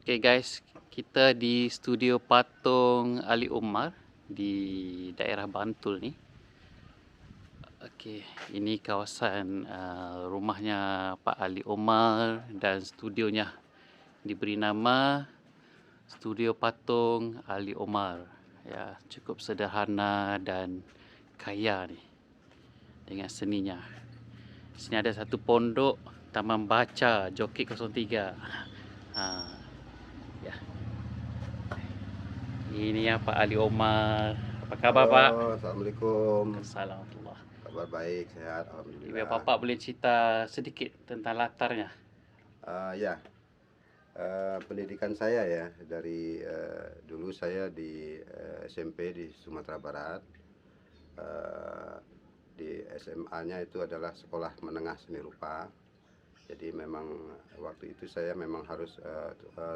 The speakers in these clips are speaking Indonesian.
Oke guys, kita di studio patung Ali Umar di daerah Bantul nih. Oke, ini kawasan rumahnya Pak Ali Umar dan studionya diberi nama Studio Patung Ali Umar. Ya, cukup sederhana dan kaya nih dengan seninya. Sini ada satu pondok Taman Baca Joki 03. Ya. Ini ya Pak Ali Umar. Apa kabar Pak? Halo, assalamualaikum. Assalamualaikum. Kabar baik, sehat, Biar alhamdulillah. Bapak boleh cerita sedikit tentang latarnya. Ya, pendidikan saya ya dari dulu saya di SMP di Sumatera Barat. Eh, di SMA-nya itu adalah Sekolah Menengah Seni Rupa. Jadi memang waktu itu saya memang harus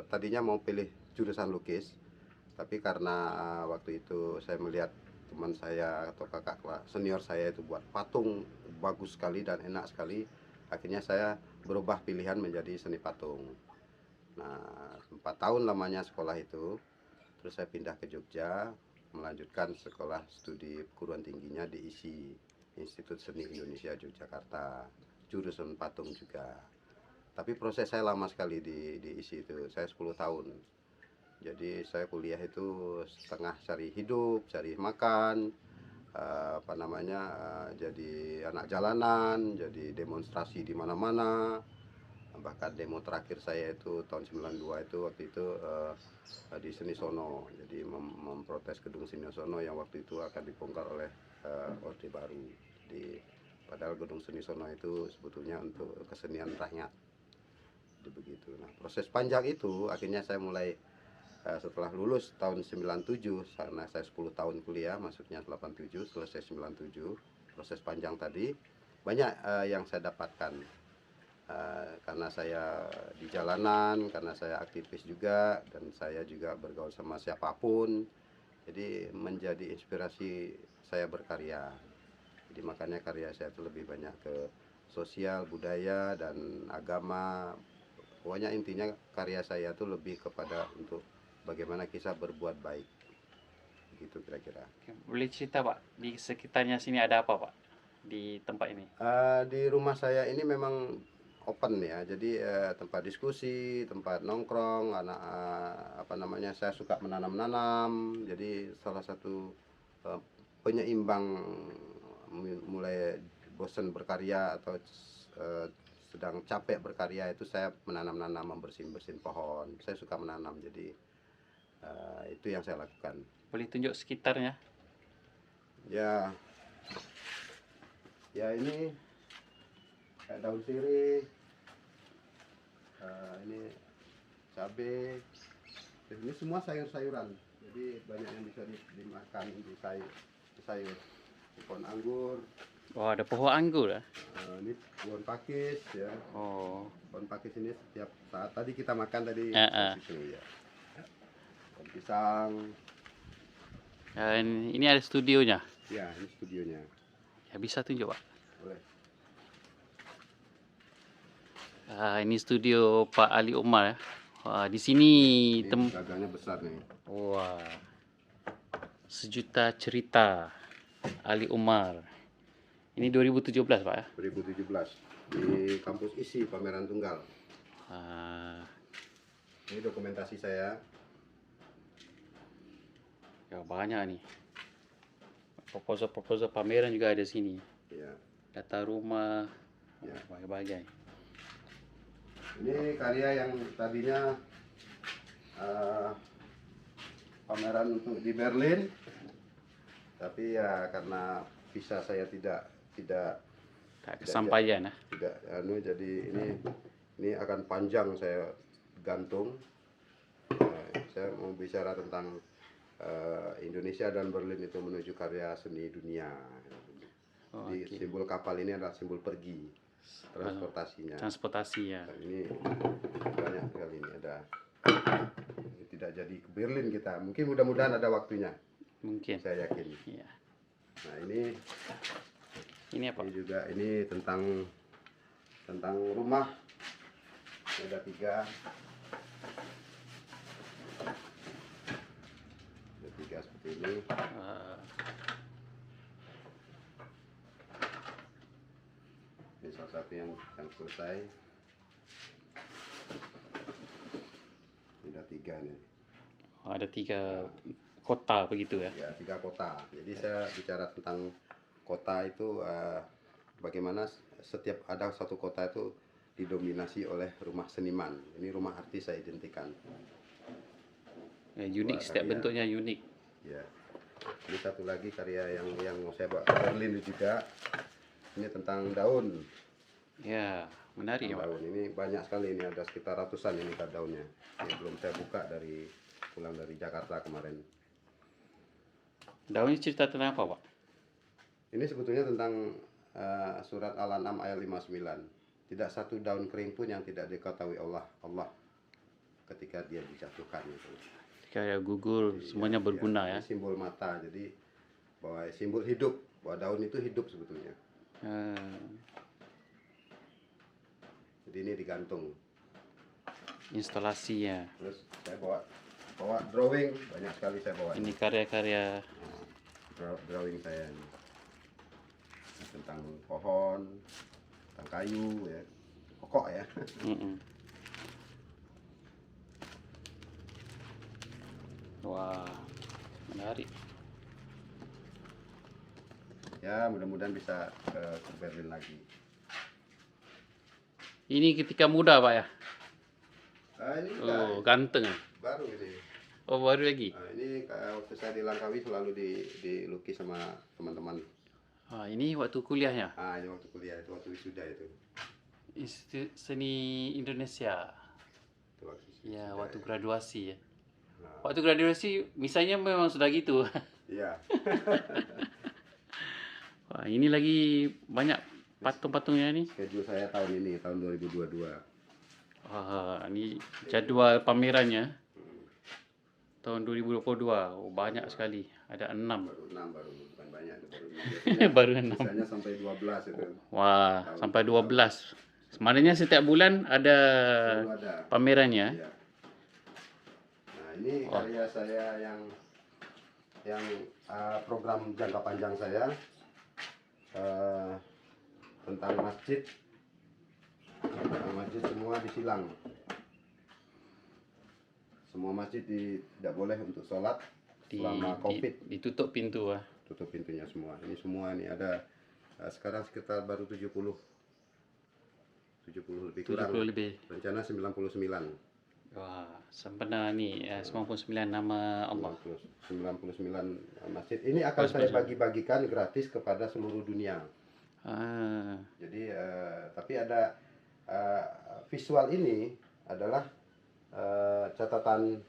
tadinya mau pilih jurusan lukis, tapi karena waktu itu saya melihat teman saya atau kakak kelas senior saya itu buat patung bagus sekali dan enak sekali, akhirnya saya berubah pilihan menjadi seni patung. Nah, 4 tahun lamanya sekolah itu, terus saya pindah ke Jogja melanjutkan sekolah studi perguruan tingginya di ISI, Institut Seni Indonesia Yogyakarta, jurusan patung juga. Tapi proses saya lama sekali di ISI itu, saya 10 tahun. Jadi saya kuliah itu setengah cari hidup, cari makan, jadi anak jalanan, jadi demonstrasi di mana-mana. Bahkan demo terakhir saya itu tahun 92 itu waktu itu di Seni Sono. Jadi memprotes gedung Seni Sono yang waktu itu akan dibongkar oleh Orde Baru. Padahal gedung Seni Sono itu sebetulnya untuk kesenian rakyat. Jadi begitu. Nah, proses panjang itu akhirnya saya mulai setelah lulus tahun 97, karena saya 10 tahun kuliah, masuknya 87, selesai 97. Proses panjang tadi banyak yang saya dapatkan karena saya di jalanan, karena saya aktivis juga, dan saya juga bergaul sama siapapun. Jadi menjadi inspirasi saya berkarya. Jadi makanya karya saya itu lebih banyak ke sosial, budaya, dan agama. Pokoknya intinya karya saya itu lebih kepada untuk bagaimana kita berbuat baik, gitu kira-kira. Boleh cerita Pak, di sekitarnya sini ada apa Pak? Di tempat ini. Di rumah saya ini memang open ya, jadi tempat diskusi, tempat nongkrong, saya suka menanam-nanam, jadi salah satu penyeimbang mulai bosan berkarya atau sedang capek berkarya itu saya menanam-nanam, membersihin pohon. Saya suka menanam, jadi itu yang saya lakukan. Boleh tunjuk sekitarnya? Ya, ini kayak daun sirih, ini cabai, ini semua sayur-sayuran. Jadi banyak yang bisa dimakan di sayur. Pohon anggur, Oh, ada pohon anggur ya? ini pohon pakis ya. Oh. Pohon pakis ini setiap saat tadi kita makan tadi itu ya. Pohon pisang. Dan ini ada studionya. Ya, ini studionya. Ya, bisa tunjuk Pak. Boleh. Ini studio Pak Ali Umar ya. Wah, di sini Ini gagangnya besar nih. Wah. Sejuta cerita Ali Umar. Ini 2017 Pak ya? 2017 di kampus ISI Pameran Tunggal. Ini dokumentasi saya. Ya banyak nih. Proposal pameran juga ada sini. Ya. Data rumah, Ya. bagai-bagai. Ini karya yang tadinya pameran untuk di Berlin, tapi ya karena visa saya tidak kesampaian ya. Jadi ini akan panjang saya gantung. Saya mau bicara tentang Indonesia dan Berlin itu menuju karya seni dunia. Jadi simbol kapal ini adalah simbol pergi, transportasinya. Ini banyak sekali, ini ada. Tidak jadi ke Berlin kita, mungkin mudah-mudahan ada waktunya. Mungkin. Saya yakin. Iya. Nah ini apa? Ini juga ini tentang rumah. Ada 3. tiga seperti ini. Ini salah satu yang selesai. Ini ada 3 nih. Ada 3 kota begitu ya? Ya, 3 kota. Jadi saya bicara tentang kota itu bagaimana setiap ada satu kota itu didominasi oleh rumah seniman. Ini rumah artis saya identikan. Ya, unik, setiap bentuknya unik. Ya. Ini satu lagi karya yang mau saya bawa ke Berlin juga. Ini tentang daun. Ya, menarik ya, Pak. Daun ini banyak sekali, ini ada sekitar ratusan ini daunnya. Ini belum saya buka pulang dari Jakarta kemarin. Daunnya cerita tentang apa, Pak? Ini sebetulnya tentang surat Al-An'am ayat 59. Tidak satu daun kering pun yang tidak diketahui Allah ketika dia dijatuhkan itu. Kayak gugur, semuanya berguna ya. Ini simbol mata, jadi bahwa simbol hidup, bahwa daun itu hidup sebetulnya. Jadi ini digantung. Instalasinya. Terus saya bawa drawing, banyak sekali saya bawa. Ini karya-karya drawing saya ini. Tentang pohon, tentang kayu ya, pokok ya. Wah, menarik. Ya, mudah-mudahan bisa ke Berlin lagi. Ini ketika muda, Pak ya? Ini Ganteng. baru ini. Oh, baru lagi? Ini waktu saya di Langkawi selalu dilukis sama teman-teman. Ini waktu kuliahnya? Ini waktu kuliah, itu waktu wisuda itu. Institut Seni Indonesia. Itu waktu wisuda, Ya, waktu graduasi ya. Nah, Waktu graduasi misalnya memang sudah gitu. iya. Wah, ini lagi banyak patung-patungnya nih. Schedule saya tahun ini, tahun 2022. Wah, ini jadwal pamerannya tahun 2022. Oh, banyak sekali. Ada 6. Baru 6, bukan banyak, baru 6. Baru 6. Biasanya sampai 12 itu. Wah, sampai 12. Sebenarnya setiap bulan ada Selalu ada pamerannya. Iya. Nah, ini karya saya yang program jangka panjang saya tentang masjid. Masjid semua disilang. Semua masjid tidak boleh untuk sholat selama COVID. Ditutup pintu. Tutup pintunya semua. Ini semua ini ada sekarang sekitar baru 70 lebih kurang. 70 lebih. Rencana 99. Wah, sempena nih 99 nama Allah. 99 masjid. Ini akan saya bagi-bagikan gratis kepada seluruh dunia. Jadi tapi ada visual ini adalah catatan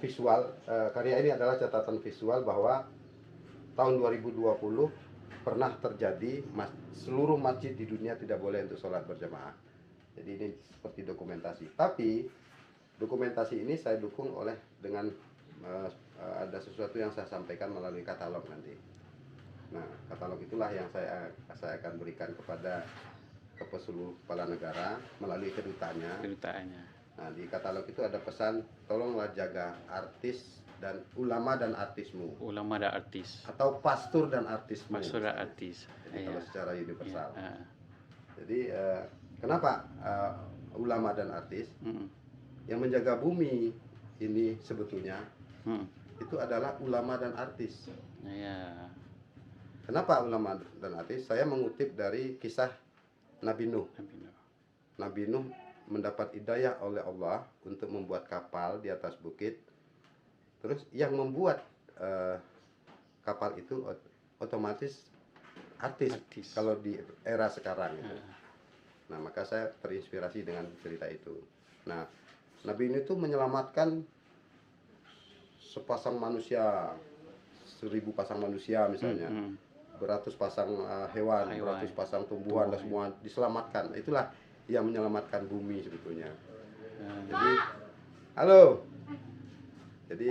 visual, karya ini adalah catatan visual bahwa tahun 2020 pernah terjadi seluruh masjid di dunia tidak boleh untuk sholat berjamaah. Jadi ini seperti dokumentasi. Tapi dokumentasi ini saya dukung dengan ada sesuatu yang saya sampaikan melalui katalog nanti. Nah, katalog itulah yang saya akan berikan kepada seluruh kepala negara melalui kedutaannya. Nah, di katalog itu ada pesan, tolonglah jaga artis dan ulama dan artismu. Ulama dan artis. Atau pastor dan artismu. Pastor dan artis. Jadi kalau secara universal. Jadi kenapa ulama dan artis? Yang menjaga bumi ini sebetulnya itu adalah ulama dan artis. Kenapa ulama dan artis? Saya mengutip dari kisah Nabi Nuh. Nabi Nuh mendapat hidayah oleh Allah untuk membuat kapal di atas bukit. Terus yang membuat kapal itu otomatis artis. Kalau di era sekarang itu. Nah, maka saya terinspirasi dengan cerita itu. Nah, Nabi Nuh itu menyelamatkan sepasang manusia, 1000 pasang manusia misalnya, beratus pasang hewan, beratus pasang tumbuhan, dan semua diselamatkan. Itulah yang menyelamatkan bumi sebetulnya. Jadi, halo. Jadi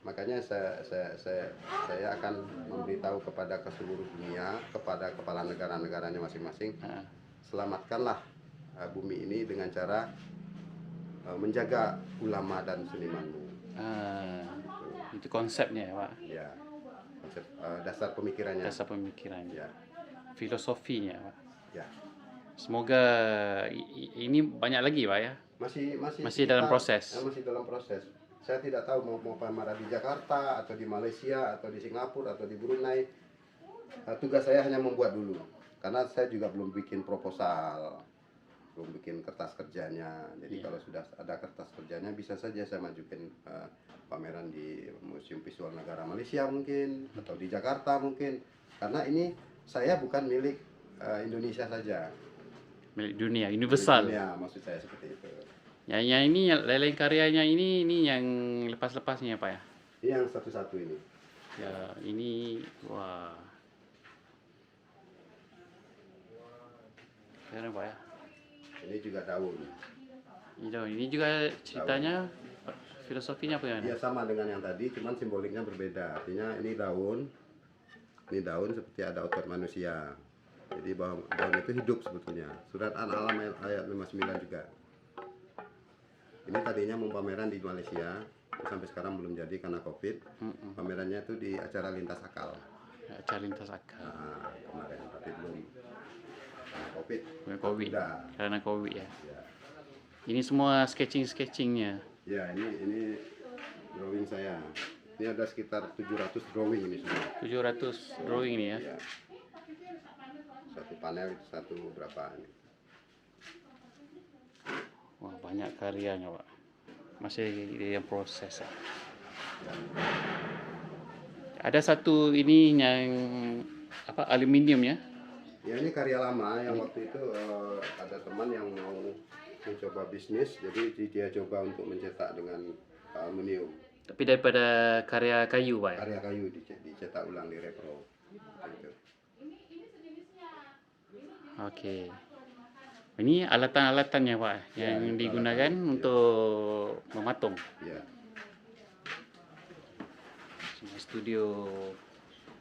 makanya saya akan memberitahu kepada seluruh dunia, kepada kepala negara-negaranya masing-masing, selamatkanlah bumi ini dengan cara menjaga ulama dan senimanmu. Itu konsepnya ya Pak, Ya, konsep dasar pemikirannya. dasar pemikiran, Ya, filosofinya Pak. ya. Semoga ini banyak lagi Pak ya, masih dalam proses. Masih dalam proses. Saya tidak tahu mau pameran di Jakarta atau di Malaysia atau di Singapura atau di Brunei. Tugas saya hanya membuat dulu, karena saya juga belum bikin proposal, belum bikin kertas kerjanya. Jadi kalau sudah ada kertas kerjanya, bisa saja saya majukan pameran di Museum Visual Negara Malaysia mungkin, atau di Jakarta mungkin. Karena ini saya bukan milik Indonesia saja, Milik dunia, universal. milik dunia, maksud saya seperti itu. Yang ini lain karyanya ini yang lepas-lepasnya Pak ya. Ini yang satu-satu ini. Ya, ini wah. Keren Pak ya. Ini juga daun. Ini juga ceritanya filosofinya apa ya? Dia sama dengan yang tadi, cuman simboliknya berbeda. Artinya ini daun seperti ada otot manusia. Jadi bahwa daun itu hidup sebetulnya. Surat An-Alam ayat 59 juga. Ini tadinya mau pameran di Malaysia, sampai sekarang belum jadi karena COVID. Pamerannya itu di acara Lintas Akal. Acara Lintas Akal. Nah, kemarin, tapi belum karena COVID. COVID. Udah. Karena COVID ya. Ya, Ini semua sketchingnya. ya ini drawing saya. Ini ada sekitar 700 drawing ini semua. 700 drawing ini ya. Ya. Satu panel itu satu berapa ini. Wah, banyak karyanya Pak. Masih di proses ya. Ada satu ini yang apa, aluminium ya. Ya ini karya lama yang waktu itu ada teman yang mau mencoba bisnis, jadi dia coba untuk mencetak dengan aluminium. Tapi daripada karya kayu Pak ya. Karya kayu dicetak ulang di repro. Gitu. Oke. Ini alatan-alatannya Pak Ya, yang itu digunakan alatan, untuk mematung. Ya, Semua studio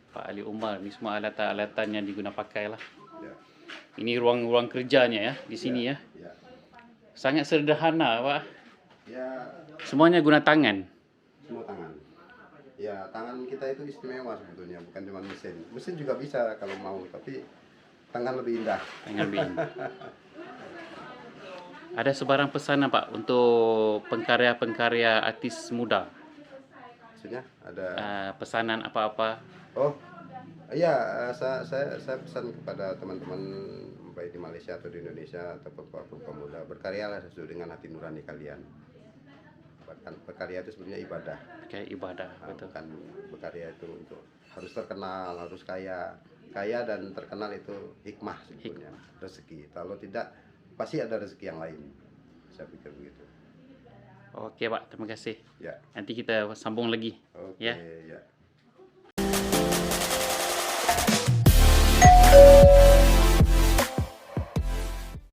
Pak Ali Umar, ini semua alatan-alatan yang digunakan pakai lah. ya, Ini ruang-ruang kerjanya ya di sini ya. ya. Sangat sederhana Pak. Ya, Semuanya guna tangan. semua tangan. Ya, tangan kita itu istimewa sebetulnya, bukan cuma mesin. Mesin juga bisa kalau mau, tapi tangan lebih indah. Tangan bin. Ada sebarang pesanan Pak untuk pengkarya-pengkarya artis muda. Maksudnya ada. Pesanan apa-apa. Oh, iya, saya pesan kepada teman-teman baik di Malaysia atau di Indonesia atau pemuda, berkaryalah sesuai dengan hati nurani kalian. Bahkan berkarya itu sebenarnya ibadah. Kayak ibadah, betul. Bukan berkarya itu untuk harus terkenal, harus kaya. Kaya dan terkenal itu hikmah sebetulnya, rezeki. Kalau tidak, pasti ada rezeki yang lain. Saya pikir begitu. Oke Pak, terima kasih. Ya. Nanti kita sambung lagi. Oke, Ya. ya.